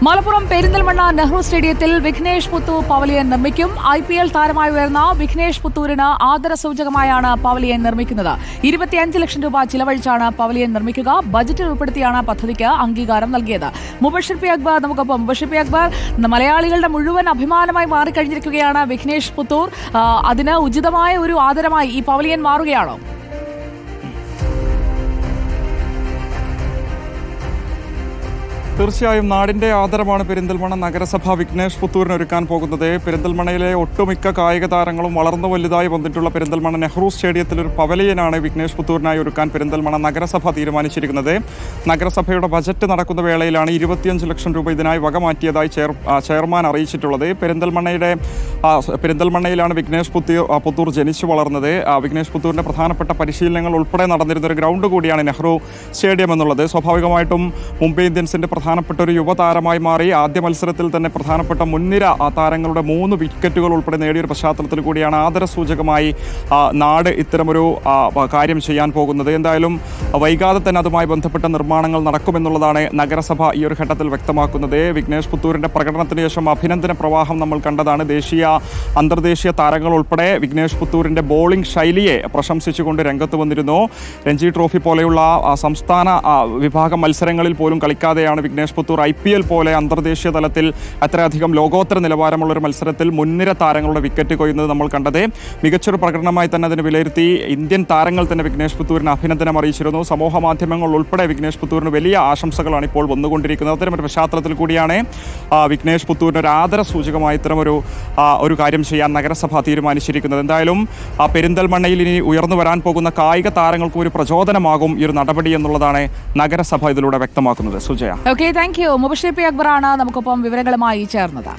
മലപ്പുറം പെരിന്തൽമണ്ണ നെഹ്റു സ്റ്റേഡിയത്തിൽ വിഘ്നേഷ് പുത്തൂർ പവലിയൻ നിർമ്മിക്കും. IPL താരമായി ഉയർന്ന വിഘ്നേഷ് പുത്തൂരിന് ആദരസൂചകമായാണ് പവലിയൻ നിർമ്മിക്കുന്നത്. 25 ലക്ഷം രൂപ ചിലവഴിച്ചാണ് പവലിയൻ നിർമ്മിക്കുക. ബജറ്റിൽ ഉൾപ്പെടുത്തിയാണ് പദ്ധതിക്ക് അംഗീകാരം നൽകിയത്. മുബഷിർ പി അക്ബർ നമുക്കൊപ്പം. മുബഷിർ പി അക്ബർ, മലയാളികളുടെ മുഴുവൻ അഭിമാനമായി മാറിക്കഴിഞ്ഞിരിക്കുകയാണ് വിഘ്നേഷ് പുത്തൂർ. അതിന് ഉചിതമായ ഒരു ആദരമായി ഈ പവലിയൻ മാറുകയാണോ? തീർച്ചയായും നാടിന്റെ ആദരമാണ് പെരിന്തൽമണ്ണ നഗരസഭ വിഘ്നേഷ് പുത്തൂരിന് ഒരുക്കാൻ പോകുന്നത്. പെരിന്തൽമണ്ണയിലെ ഒട്ടുമിക്ക കായിക താരങ്ങളും വളർന്നു വലുതായി വന്നിട്ടുള്ള പെരിന്തൽമണ്ണ നെഹ്റു സ്റ്റേഡിയത്തിൽ ഒരു പവലിയനാണ് വിഘ്നേഷ് പുത്തൂരിനായി ഒരുക്കാൻ പെരിന്തൽമണ്ണ നഗരസഭ തീരുമാനിച്ചിരിക്കുന്നത്. നഗരസഭയുടെ ബജറ്റ് നടക്കുന്ന വേളയിലാണ് 25 ലക്ഷം രൂപ ഇതിനായി വകമാറ്റിയതായി ചെയർമാൻ അറിയിച്ചിട്ടുള്ളത്. പെരിന്തൽമണ്ണയിലാണ് വിഘ്നേഷ് പുത്തൂർ ജനിച്ചു വളർന്നത്. വിഘ്നേഷ് പുത്തൂരിന്റെ പ്രധാനപ്പെട്ട പരിശീലനങ്ങൾ ഉൾപ്പെടെ നടന്നിരുന്ന ഒരു ഗ്രൗണ്ട് കൂടിയാണ് നെഹ്റു സ്റ്റേഡിയം എന്നുള്ളത്. സ്വാഭാവികമായിട്ടും മുംബൈ ഇന്ത്യൻസിന്റെ പ്രധാനപ്പെട്ട ഒരു യുവതാരമായി മാറി. ആദ്യ മത്സരത്തിൽ തന്നെ പ്രധാനപ്പെട്ട മുൻനിര താരങ്ങളുടെ 3 വിക്കറ്റുകൾ ഉൾപ്പെടെ നേടിയൊരു പശ്ചാത്തലത്തിൽ കൂടിയാണ് ആദരസൂചകമായി നാട് ഇത്തരമൊരു കാര്യം ചെയ്യാൻ പോകുന്നത്. എന്തായാലും വൈകാതെ തന്നെ അതുമായി ബന്ധപ്പെട്ട നിർമ്മാണങ്ങൾ നടക്കുമെന്നുള്ളതാണ് നഗരസഭ ഈ ഒരു ഘട്ടത്തിൽ വ്യക്തമാക്കുന്നത്. വിഘ്നേഷ് പുത്തൂരിന്റെ പ്രകടനത്തിന് ശേഷം അഭിനന്ദന പ്രവാഹം നമ്മൾ കണ്ടതാണ്. ദേശീയ അന്തർദേശീയ താരങ്ങൾ ഉൾപ്പെടെ വിഘ്നേഷ് പുത്തൂരിന്റെ ബോളിംഗ് ശൈലിയെ പ്രശംസിച്ചുകൊണ്ട് രംഗത്ത് വന്നിരുന്നു. രഞ്ജി ട്രോഫി പോലെയുള്ള സംസ്ഥാന വിഭാഗം മത്സരങ്ങളിൽ പോലും കളിക്കാതെയാണ് വിഘ്നേഷ് പുത്തൂർ IPL പോലെ അന്തർദേശീയ തലത്തിൽ അത്രയധികം ലോകോത്തര നിലവാരമുള്ള ഒരു മത്സരത്തിൽ മുൻനിര താരങ്ങളുടെ വിക്കറ്റ് കൊയ്യുന്നത് നമ്മൾ കണ്ടത്. മികച്ചൊരു പ്രകടനമായി തന്നെ അതിന് വിലയിരുത്തി ഇന്ത്യൻ താരങ്ങൾ തന്നെ വിഘ്നേഷ് പുത്തൂരിന് അഭിനന്ദനം അറിയിച്ചിരുന്നു. സമൂഹ മാധ്യമങ്ങൾ ഉൾപ്പെടെ വിഘ്നേഷ് പുത്തൂരിന് വലിയ ആശംസകളാണ് ഇപ്പോൾ വന്നുകൊണ്ടിരിക്കുന്നത്. അത്തരമൊരു പശ്ചാത്തലത്തിൽ കൂടിയാണ് വിഘ്നേഷ് പുത്തൂരിന് ഒരു ആദര സൂചകമായി ഇത്തരമൊരു കാര്യം ചെയ്യാൻ നഗരസഭ തീരുമാനിച്ചിരിക്കുന്നത്. എന്തായാലും പെരിന്തൽമണ്ണയിൽ ഇനി ഉയർന്നു വരാൻ പോകുന്ന കായിക താരങ്ങൾക്കും ഒരു പ്രചോദനമാകും ഈ ഒരു നടപടി എന്നുള്ളതാണ് നഗരസഭ ഇതിലൂടെ വ്യക്തമാക്കുന്നത്. Sujaya. Okay, thank you. Mubashir P അക്ബറാണ് നമുക്കൊപ്പം വിവരങ്ങളുമായി ചേർന്നത്.